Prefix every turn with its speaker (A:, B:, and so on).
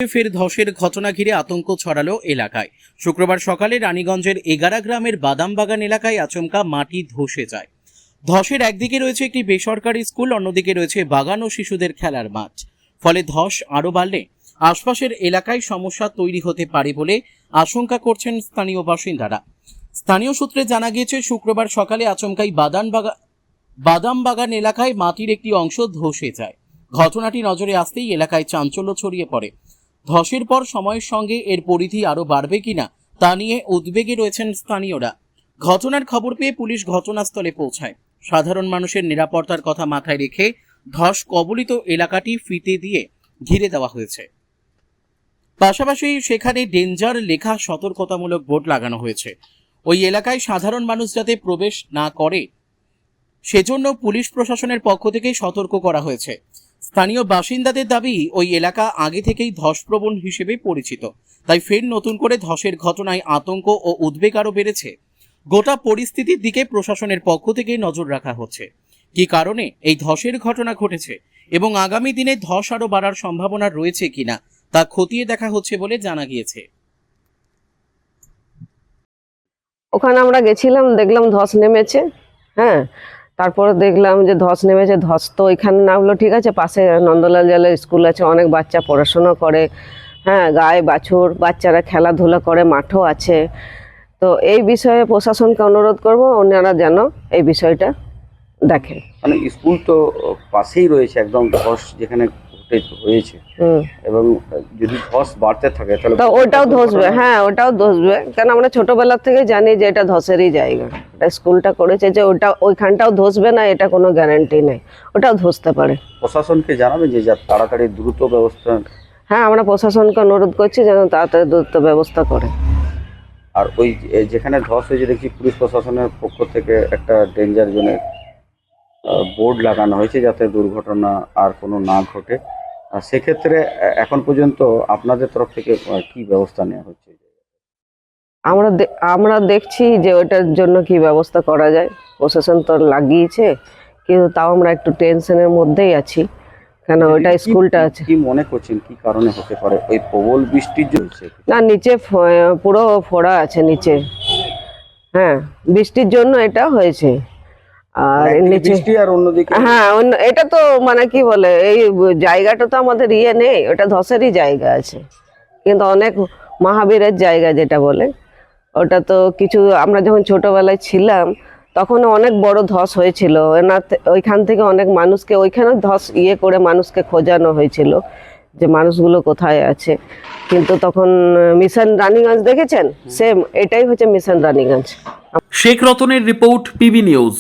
A: ফের ধসের ঘটনা ঘিরে আতঙ্ক ছড়ালো এলাকায়। শুক্রবার সকালে রানীগঞ্জের এগারা গ্রামের বাদামবাগান এলাকায় আচমকা মাটি ধসে যায়। ধসের একদিকে রয়েছে একটি বেসরকারি স্কুল, অন্যদিকে রয়েছে বাগান ও শিশুদের খেলার মাঠ। ফলে ধস আরও বাড়লে আশপাশের এলাকায় সমস্যা তৈরি হতে পারে বলে আশঙ্কা করছেন স্থানীয় বাসিন্দারা। স্থানীয় সূত্রে জানা গিয়েছে, শুক্রবার সকালে আচমকাই বাদামবাগান এলাকায় মাটির একটি অংশ ধসে যায়। ঘটনাটি নজরে আসতেই এলাকায় চাঞ্চল্য ছড়িয়ে পড়ে। ধসের পর সময়ের সঙ্গে এর পরিধি আরও বাড়বে কিনা তা নিয়ে উদ্বেগে রয়েছেন স্থানীয়রা। ঘটনার খবর পেয়ে পুলিশ ঘটনাস্থলে পৌঁছায়। সাধারণ মানুষের নিরাপত্তার কথা মাথায় রেখে ধস কবলিত এলাকাটি ফিতে দিয়ে ঘিরে দেওয়া হয়েছে। পাশাপাশি সেখানে ডেঞ্জার লেখা সতর্কতামূলক বোর্ড লাগানো হয়েছে। ওই এলাকায় সাধারণ মানুষ যাতে প্রবেশ না করে সেজন্য পুলিশ প্রশাসনের পক্ষ থেকে সতর্ক করা হয়েছে। স্থানীয় বাসিন্দাদের দাবি, ওই এলাকা আগে থেকেই ধসপ্রবণ হিসেবে পরিচিত, তাই ফের নতুন করে ধসের ঘটনায় আতঙ্ক ও উদ্বেগ আরও বেড়েছে। গোটা পরিস্থিতির দিকে প্রশাসনের পক্ষ থেকে নজর রাখা হচ্ছে। কী কারণে এই ধসের ঘটনা ঘটেছে এবং আগামী দিনে ধস আরও বাড়ার সম্ভাবনা রয়েছে কিনা তা খতিয়ে দেখা হচ্ছে বলে জানা গিয়েছে।
B: ওখানে আমরা গেছিলাম, দেখলাম ধস নেমেছে। হ্যাঁ, তারপরে দেখলাম যে ধস নেমেছে। ধস তো ওইখানে নামলো, ঠিক আছে, পাশে নন্দলাল জলের স্কুল আছে, অনেক বাচ্চা পড়াশোনা করে। হ্যাঁ, গায়ে বাছুর, বাচ্চারা খেলাধুলা করে, মাঠও আছে। তো এই বিষয়ে প্রশাসনকে অনুরোধ করব, ওনারা যেন এই বিষয়টা দেখে।
C: মানে স্কুল তো পাশেই রয়েছে, একদম ধস যেখানে হয়েছে, এবং যদি ধস বাড়তে থাকে তাহলে
B: ওটাও ধসবে। হ্যাঁ, ওটাও ধসবে, কারণ আমরা ছোটবেলা থেকে জানি যে এটা ধসেরই জায়গা। এটা স্কুলটা করেছে যে ওটা ওইখানটাও ধসবে না, এটা কোনো গ্যারান্টি নেই, ওটাও ধসতে পারে।
C: প্রশাসনকে জানাবেন যে তাড়াতাড়ি দ্রুত ব্যবস্থা।
B: হ্যাঁ, আমরা প্রশাসনকে অনুরোধ করছি যেন তাড়াতাড়ি দ্রুত ব্যবস্থা করে।
C: আর ওই যেখানে ধস হয়েছে দেখছি পুলিশ প্রশাসনের পক্ষ থেকে একটা ডেঞ্জার জোনের বোর্ড লাগানো হয়েছে যাতে দুর্ঘটনা আর কোনো না ঘটে। আর সেক্ষেত্রে এখন পর্যন্ত আপনাদের তরফ থেকে কি ব্যবস্থা নেওয়া হচ্ছে?
B: আমরা দেখছি যে ওটার জন্য কি ব্যবস্থা করা যায়। প্রশাসন তো লাগিয়েছে, কিন্তু তাও আমরা একটু টেনশনের মধ্যেই আছি, কেন ওটা স্কুলটা আছে।
C: কি মনে করছেন কি কারণে হতে পারে? ওই প্রবল বৃষ্টির জন্য?
B: না, নিচে পুরো ফোড়া আছে নিচে। হ্যাঁ, বৃষ্টির জন্য এটা হয়েছে। আর নিচে
C: আর অন্যদিকে
B: হ্যাঁ, এটা তো মানে কি বলে, এই জায়গাটা তো আমাদের ইয়ে নেই, ওটা ধসেরই জায়গা আছে, কিন্তু অনেক মহাবীরের জায়গা যেটা বলে, ওটা তো কিছু আমরা যখন ছোটবেলায় ছিলাম তখন অনেক বড় ধস হয়েছিল। ওইখান থেকে অনেক মানুষকে ওইখানে ধস ইয়ে করে মানুষকে খোঁজানো হয়েছিল যে মানুষগুলো কোথায় আছে। কিন্তু তখন মিশন রানীগঞ্জ দেখেছেন, সেম এটাই হচ্ছে মিশন রানীগঞ্জ।
A: শেখ রতনের রিপোর্ট, পিবি নিউজ।